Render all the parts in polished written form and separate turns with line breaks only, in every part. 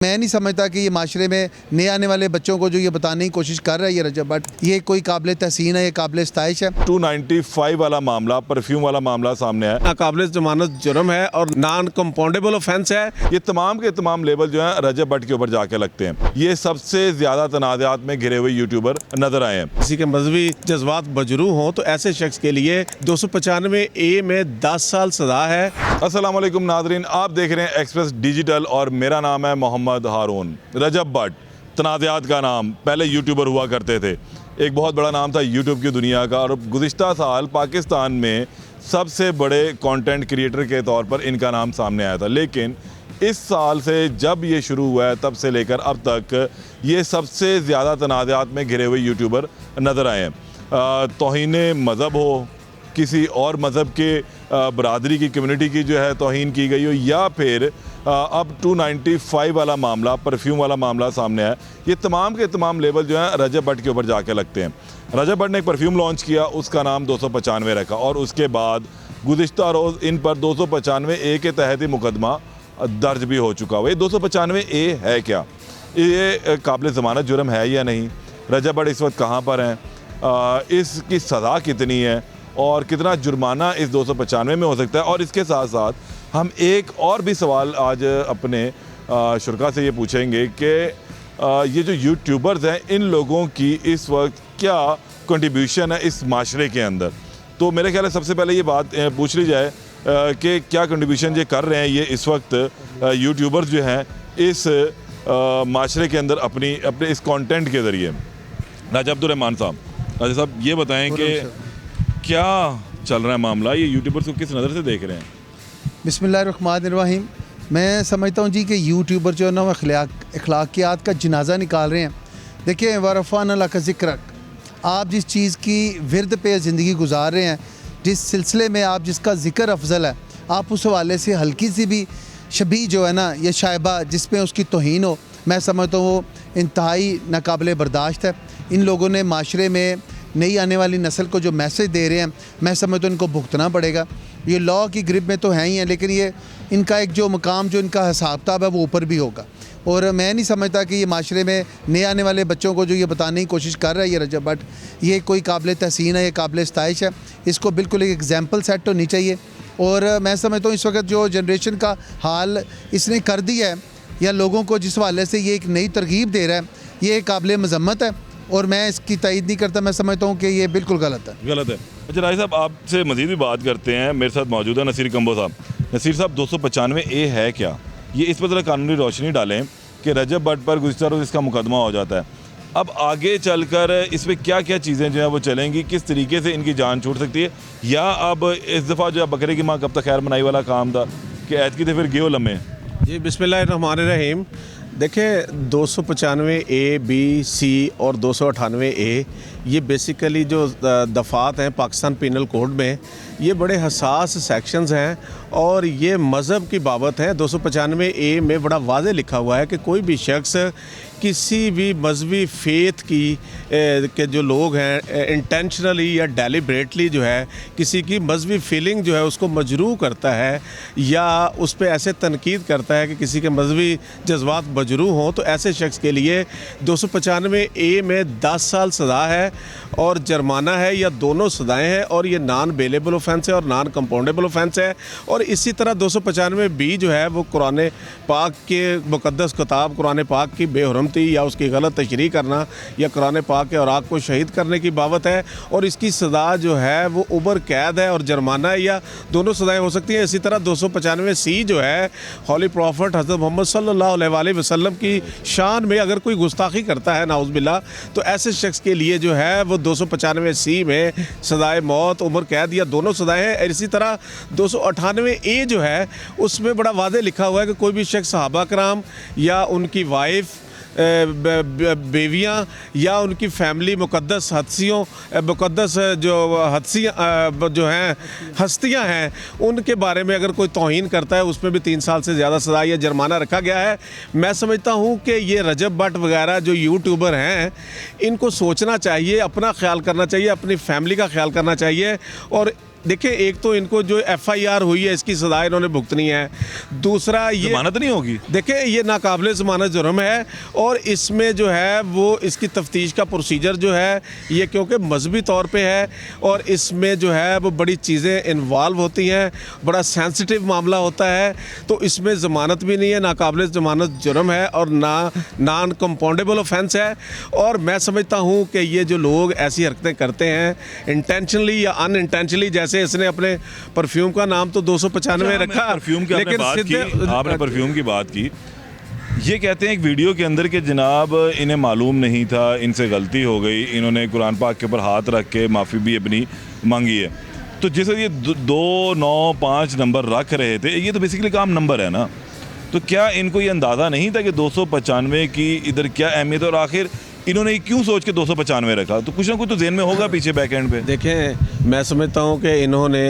मैं नहीं समझता कि ये माशरे में नए आने वाले बच्चों को जो ये बताने की कोशिश कर रहा है ये रजब बट, ये कोई काबिल तहसीन है, ये काबिल इस्ताइश है।
295 वाला मामला, परफ्यूम वाला मामला सामने है।
नाकाबिल जमानत जुर्म है और नॉन कंपाउंडेबल ऑफेंस है।
ये तमाम के तमाम लेबल जो है रजब भट्ट के ऊपर जाके लगते हैं। ये सबसे ज्यादा तनाज़ात में घिरे हुए यूट्यूबर नजर आए हैं।
किसी के मजहबी जज्बात बजरू हों तो ऐसे शख्स के लिए 295A में 10 साल सजा है।
अस्सलाम वालेकुम नाज़रीन, आप देख रहे हैं एक्सप्रेस डिजिटल और मेरा नाम है मोहम्मद हारून। रजब भट्ट तनाज़ात का नाम, पहले यूट्यूबर हुआ करते थे, एक बहुत बड़ा नाम था यूट्यूब की दुनिया का और गुज़िश्ता साल पाकिस्तान में सबसे बड़े कंटेंट क्रिएटर के तौर पर इनका नाम सामने आया था। लेकिन इस साल से जब ये शुरू हुआ है तब से लेकर अब तक ये सबसे ज़्यादा तनाज़ात में घिरे हुए यूट्यूबर नज़र आए हैं। तौहीन मज़हब हो, किसी और मज़हब के बरादरी की कम्युनिटी की जो है तौहीन की गई हो, या फिर अब 295 वाला मामला, परफ्यूम वाला मामला सामने है। ये तमाम के तमाम लेबल जो है रजब भट्ट के ऊपर जाके लगते हैं। रजब भट्ट ने एक परफ्यूम लॉन्च किया, उसका नाम 295 रखा और उसके बाद गुज़िश्ता रोज़ इन पर 295A के तहत ही मुकदमा दर्ज भी हो चुका हुआ। ये 295A है क्या? ये काबिल ज़मानत जुर्म है या नहीं? रजब भट्ट इस वक्त कहाँ पर हैं? इसकी सज़ा कितनी है और कितना जुर्माना इस 295 में हो सकता है? और इसके साथ साथ हम एक और भी सवाल आज अपने शुरका से ये पूछेंगे कि ये जो यूट्यूबर्स हैं, इन लोगों की इस वक्त क्या कंट्रीब्यूशन है इस माशरे के अंदर। तो मेरे ख्याल है सबसे पहले ये बात पूछ ली जाए कि क्या कंट्रीब्यूशन ये कर रहे हैं ये इस वक्त यूट्यूबर्स जो हैं इस माशरे के अंदर अपने इस कंटेंट के ज़रिए। राजा अब्दुर्रहमान साहब ये बताएं कि क्या चल रहा है मामला, ये यूट्यूबर्स को किस नज़र से देख रहे हैं?
बिस्मिल्लाहिर्रहमानिर्रहीम। मैं समझता हूँ जी कि यूट्यूबर जो है ना वो अखलाकियात का जनाजा निकाल रहे हैं। देखिए, वरफ़ाना लका ज़िक्रक, आप जिस चीज़ की विरद पे ज़िंदगी गुजार रहे हैं, जिस सिलसिले में आप जिसका ज़िक्र अफजल है, आप उस हवाले से हल्की सी भी शबी जो है ना ये शायबा जिसमें उसकी तौहीन हो, मैं समझता हूँ वो इंतहाई नाकाबिल बर्दाश्त है। इन लोगों ने माशरे में नई आने वाली नस्ल को जो मैसेज दे रहे हैं, मैं समझता हूँ इनको भुगतना पड़ेगा। ये लॉ की ग्रिप में तो हैं ही हैं, लेकिन ये इनका एक जो मकाम, जो इनका हिसाब किताब है वो ऊपर भी होगा। और मैं नहीं समझता कि ये माशरे में नए आने वाले बच्चों को जो ये बताने की कोशिश कर रहा है ये रजब भट्ट, ये कोई काबिल तहसीन है, ये काबिल इस्ताइश है। इसको बिल्कुल एक एग्जाम्पल सेट होनी चाहिए। और मैं समझता हूँ इस वक्त जो जनरेशन का हाल इसने कर दिया है, या लोगों को जिस हवाले से ये एक नई तरगीब दे रहा है, ये काबिल मजम्मत है और मैं इसकी तायद नहीं करता। मैं समझता हूँ कि ये बिल्कुल गलत है।
अच्छा राय साहब, आपसे मज़ीद भी बात करते हैं। मेरे साथ मौजूद है नसीर कंबो साहब। नसीर साहब, 295A है क्या? ये इस पर ज़रा कानूनी रोशनी डालें कि रजब भट्ट पर गुज़िश्ता रोज़ इसका मुकदमा हो जाता है। अब आगे चलकर इसमें क्या क्या चीज़ें जो है वो चलेंगी, किस तरीके से इनकी जान छूट सकती है? या अब इस दफ़ा जो है बकरे की माँ कब तक खैर मनाई वाला काम था कि ऐद की तो फिर गे लम्हे।
जी बिस्मिल्लाहिर्रहमानिर्रहीम। देखिए, 295A, B, C और 298A ये बेसिकली जो दफ़ात हैं पाकिस्तान पिनल कोड में, ये बड़े हसास सेक्शंस हैं और ये मज़हब की बाबत है। 295A में बड़ा वाज़े लिखा हुआ है कि कोई भी शख्स किसी भी मजहबी फ़ेथ की के जो लोग हैं इंटेंशनली या डेलिब्रेटली जो है किसी की मजहबी फीलिंग जो है उसको मजरूह करता है या उस पर ऐसे तनकीद करता है कि किसी के मजहबी जज्बात बजरू हों, तो ऐसे शख्स के लिए 295A में 10 साल सज़ा है और जुर्माना है, या दोनों सज़ाएँ हैं। और ये नॉन बेलेबल ऑफेंस है और नॉन कंपाउंडेबल ऑफेंस है। और इसी तरह 295B जो है वो कुरान पाक के मुक़द्दस किताब कुरान पाक की बेहरमती या उसकी गलत तशरीह करना या कुरान पाक के औराक को शहीद करने की बाबत है। और इसकी सज़ा जो है वो उम्र कैद है और जुर्माना है, या दोनों सज़ाएँ हो सकती हैं। इसी तरह 295C जो है हॉली प्रॉफिट हज़रत मोहम्मद सल्लल्लाहु अलैहि वसल्लम की शान में अगर कोई गुस्ताखी करता है नाउज़ बिल्लाह, तो ऐसे शख्स के लिए जो है वो 295C में सज़ाए मौत, उम्र कैद या दोनों सज़ाएँ हैं। इसी तरह 298A जो है उसमें बड़ा वाज़े लिखा हुआ है कि कोई भी शख्स सहाबा कराम या उनकी वाइफ, बेवियाँ या उनकी फैमिली, मुक़द्दस जो हैं हस्तियाँ हैं, उनके बारे में अगर कोई तौहीन करता है उसमें भी 3 साल से ज़्यादा सज़ा या जुर्माना रखा गया है। मैं समझता हूँ कि ये रजब भट्ट वगैरह जो यूट्यूबर हैं इनको सोचना चाहिए, अपना ख्याल करना चाहिए, अपनी फैमिली का ख्याल करना चाहिए और देखिए, एक तो इनको जो FIR हुई है इसकी सजा इन्होंने भुगतनी है, दूसरा ये
जमानत नहीं होगी।
देखिए ये नाकाबिले ज़मानत जुर्म है और इसमें जो है वो इसकी तफ्तीश का प्रोसीजर जो है ये क्योंकि मजहबी तौर पे है और इसमें जो है वो बड़ी चीज़ें इन्वॉल्व होती हैं, बड़ा सेंसिटिव मामला होता है, तो इसमें ज़मानत भी नहीं है, नाकाबिले ज़मानत जुर्म है और नॉन कंपाउंडेबल ऑफेंस है। और मैं समझता हूँ कि ये जो लोग ऐसी हरकतें करते हैं इंटेंशनली या अनइंटेंशनली, जैसे इसने अपने परफ्यूम का नाम तो 295 रखा,
परफ्यूम की आपने बात की, आपने परफ्यूम की बात की, ये कहते हैं एक वीडियो के अंदर कि जनाब इन्हें मालूम नहीं था, इनसे गलती हो गई, इन्होंने कुरान पाक के ऊपर हाथ रख के माफ़ी भी अपनी मांगी है। तो जैसे ये 2, 9, 5 नंबर रख रहे थे, ये तो बेसिकली काम नंबर है ना, तो क्या इनको ये अंदाज़ा नहीं था कि 295 की इधर क्या अहमियत, और आखिर इन्होंने क्यों सोच के 295 रखा? तो कुछ ना कुछ तो जेहन में होगा पीछे बैक एंड पे।
देखें, मैं समझता हूँ कि इन्होंने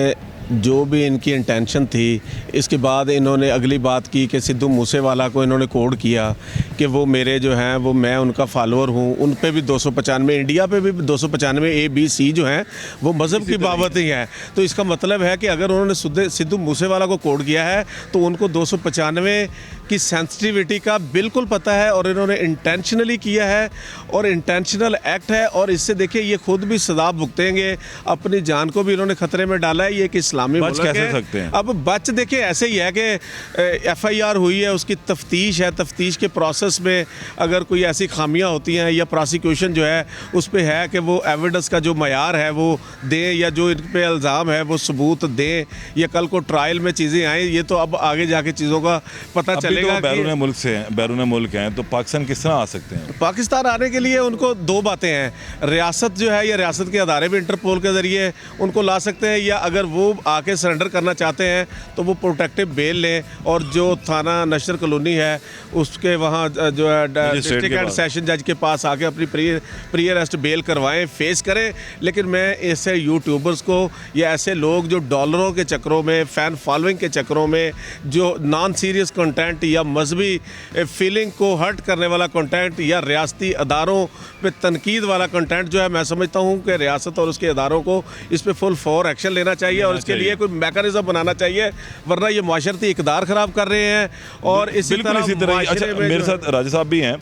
जो भी इनकी इंटेंशन थी, इसके बाद इन्होंने अगली बात की कि सिद्धू मूसेवाला को इन्होंने कोड किया कि वो मेरे जो हैं वो मैं उनका फॉलोअर हूँ, उन पे भी 295, इंडिया पे भी 295 ABC जो हैं वो मज़हब की बाबत ही है। तो इसका मतलब है कि अगर उन्होंने सिद्धू मूसेवाला को कोड किया है तो उनको 295 की सेंसिटिविटी का बिल्कुल पता है और इन्होंने इंटेंशनली किया है और इंटेंशनल एक्ट है। और इससे देखिए ये खुद भी सजा भुगतेंगे, अपनी जान को भी इन्होंने खतरे में डाला है। ये एक इस्लामी
बच
मुल्क
कैसे
है।
सकते हैं?
अब बच देखिए ऐसे ही है कि FIR हुई है, उसकी तफ्तीश है, तफ्तीश के प्रोसेस में अगर कोई ऐसी खामियां होती हैं या प्रोसिक्यूशन जो है उस पर है कि वो एविडेंस का जो मयार है वो दें या जो इन पे इल्ज़ाम है वो सबूत दें, या कल को ट्रायल में चीज़ें आएँ, ये तो अब आगे जाके चीज़ों का पता चलेगा।
तो बैरून मुल्क से हैं, बैरून मुल्क हैं, तो पाकिस्तान किस तरह आ सकते हैं?
पाकिस्तान आने के लिए उनको दो बातें हैं, रियासत जो है या रियासत के अदारे भी इंटरपोल के ज़रिए उनको ला सकते हैं, या अगर वो आके सरेंडर करना चाहते हैं तो वो प्रोटेक्टिव बेल लें और जो थाना नशर कॉलोनी है उसके वहाँ जो है डिस्ट्रिक्ट एंड सेशन जज के पास आके अपनी प्री अरेस्ट बेल करवाएं, फेस करें। लेकिन मैं ऐसे यूट्यूबर्स को या ऐसे लोग जो डॉलरों के चक्करों में, फ़ैन फॉलोइंग के चक्करों में, जो नॉन सीरियस कंटेंट या मजहबी फीलिंग को हर्ट करने वाला कंटेंट या रियासती अदारों पे तनकीद वाला कंटेंट जो है, मैं समझता हूँ कि रियासत और उसके अदारों को इस पर फुल फॉर एक्शन लेना चाहिए और इसके लिए कोई मैकेनिज्म बनाना चाहिए, वरना ये माशरती इक़दार ख़राब कर रहे हैं। और इसी तरह
अच्छा, मेरे साथ राजा साहब भी हैं।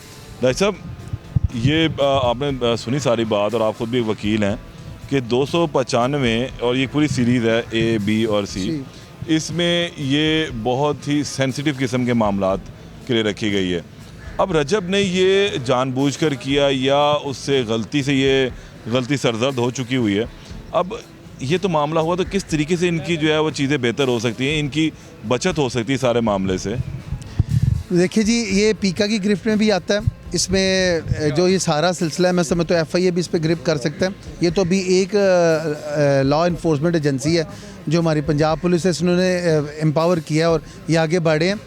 राजा साहब, ये आपने सुनी सारी बात और आप खुद भी वकील हैं कि 295 और ये पूरी सीरीज़ है A, B और C, इसमें ये बहुत ही सेंसिटिव किस्म के मामलात के लिए रखी गई है। अब रजब ने ये जानबूझकर किया या उससे गलती से ये गलती सरजर्द हो चुकी हुई है, अब ये तो मामला हुआ, तो किस तरीके से इनकी जो है वो चीज़ें बेहतर हो सकती हैं, इनकी बचत हो सकती है सारे मामले से?
देखिए जी, ये पीका की गिरफ्त में भी आता है। इसमें जो ये सारा सिलसिला है, मैं समझता हूँ FIA भी इस पर गिरफ्त कर सकता है। ये तो अभी एक लॉ इन्फोर्समेंट एजेंसी है जो हमारी पंजाब पुलिस है, इन्होंने एम्पावर किया और ये आगे बढ़े हैं।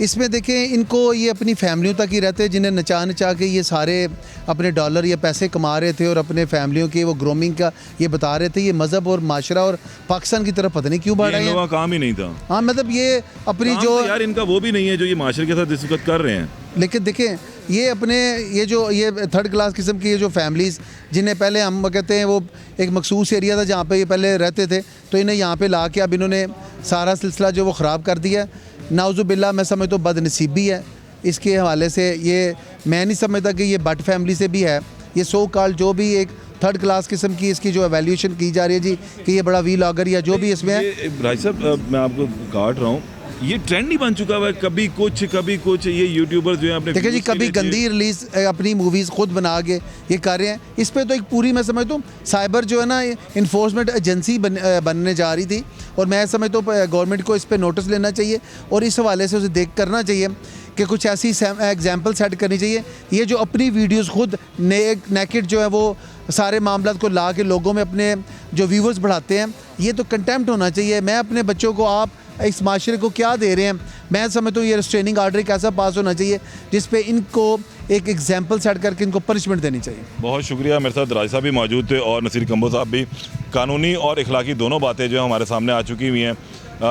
इसमें देखें, इनको ये अपनी फैमिलियों तक ही रहते हैं, जिन्हें नचा नचा के ये सारे अपने डॉलर या पैसे कमा रहे थे और अपने फैमिलियों के वो ग्रोमिंग का ये बता रहे थे। ये मज़हब और माशरा और पाकिस्तान की तरफ पता नहीं क्यों बढ़ रहे हैं।
काम ही नहीं था।
हाँ, मतलब ये अपनी जो
तो यार इनका वो भी नहीं है जो ये माशरे के साथ इस वक्त कर रहे हैं।
लेकिन देखें, ये अपने ये थर्ड क्लास किस्म की ये जो फैमिलीज़, जिन्हें पहले हम कहते हैं वो एक मखसूस एरिया था जहाँ पे ये पहले रहते थे, तो इन्हें यहाँ पे ला के अब इन्होंने सारा सिलसिला जो वो ख़राब कर दिया। नाउज़ुबिल्लाह, मैं समझता हूँ बदनसीबी है इसके हवाले से। ये मैं नहीं समझता कि ये भट्ट फैमिली से भी है। ये सो कॉल्ड जो भी एक थर्ड क्लास किस्म की इसकी जो एवेल्यूशन की जा रही है जी कि ये बड़ा वीलॉगर या जो भी इसमें है।
भाई साहब, मैं आपको काट रहा हूँ, ये ट्रेंड ही बन चुका है, कभी कुछ ये यूट्यूबर्स जो हैं अपने,
देखिए जी, कभी गंदी रिलीज अपनी मूवीज़ खुद बना के ये कर रहे हैं। इस पे तो एक पूरी, मैं समझता हूँ साइबर जो है ना इन्फोर्समेंट एजेंसी बनने जा रही थी, और मैं समझता हूँ गवर्नमेंट को इस पे नोटिस लेना चाहिए और इस हवाले से उसे देख करना चाहिए कि कुछ ऐसी एग्जाम्पल सेट करनी चाहिए। ये जो अपनी वीडियोस खुद नेकेड जो है वो सारे मामला को ला के लोगों में अपने जो व्यूवर्स बढ़ाते हैं, ये तो कंटेम्प्ट होना चाहिए। मैं अपने बच्चों को, आप इस माशरे को क्या दे रहे हैं? मैं समझता हूँ ये रिस्ट्रेनिंग आर्डर एक ऐसा पास होना चाहिए जिस पे इनको एक एग्जाम्पल सेट करके इनको पनिशमेंट देनी चाहिए।
बहुत शुक्रिया। मेरे साथ राज साहब भी मौजूद थे और नसीर कंबो साहब भी। कानूनी और इखलाकी दोनों बातें जो हमारे सामने आ चुकी हुई हैं।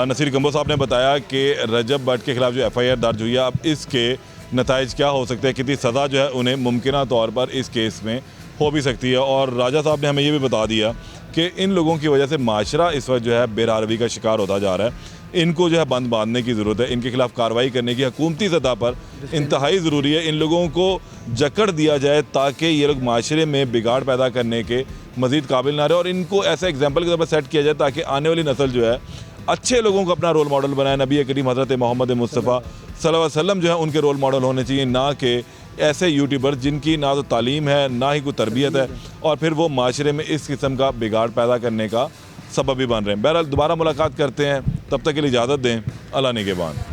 नसीर कंबो साहब ने बताया कि रजब भट्ट के खिलाफ जो FIR दर्ज हुई है, अब इसके नताइज क्या हो सकते हैं, कितनी सज़ा जो है उन्हें मुमकिन तौर पर इस केस में हो भी सकती है। और राजा साहब ने हमें ये भी बता दिया कि इन लोगों की वजह से माशरा इस वक्त जो है बेरारवी का शिकार होता जा रहा है। इनको जो है बंद बांधने की ज़रूरत है, इनके खिलाफ कार्रवाई करने की हुकूमती सतह पर इंतहाई ज़रूरी है। इन लोगों को जकड़ दिया जाए ताकि ये लोग माशरे में बिगाड़ पैदा करने के मज़ीद काबिल ना रहे, और इनको ऐसा एग्जाम्पल के तौर पर सेट किया जाए ताकि आने वाली नस्ल जो है अच्छे लोगों को अपना रोल मॉडल बनाए। नबी करीम हज़रत मोहम्मद मुस्तफ़ा सल्लल्लाहु अलैहि वसल्लम जो है उनके रोल मॉडल होने चाहिए, ना कि ऐसे यूट्यूबर जिनकी ना तो तालीम है ना ही कोई तरबियत है, और फिर वो माशरे में इस किस्म का बिगाड़ पैदा करने का सबब भी बन रहे हैं। बहरहाल दोबारा मुलाकात करते हैं, तब तक के लिए इजाज़त दें। अल्लाह निगहबान।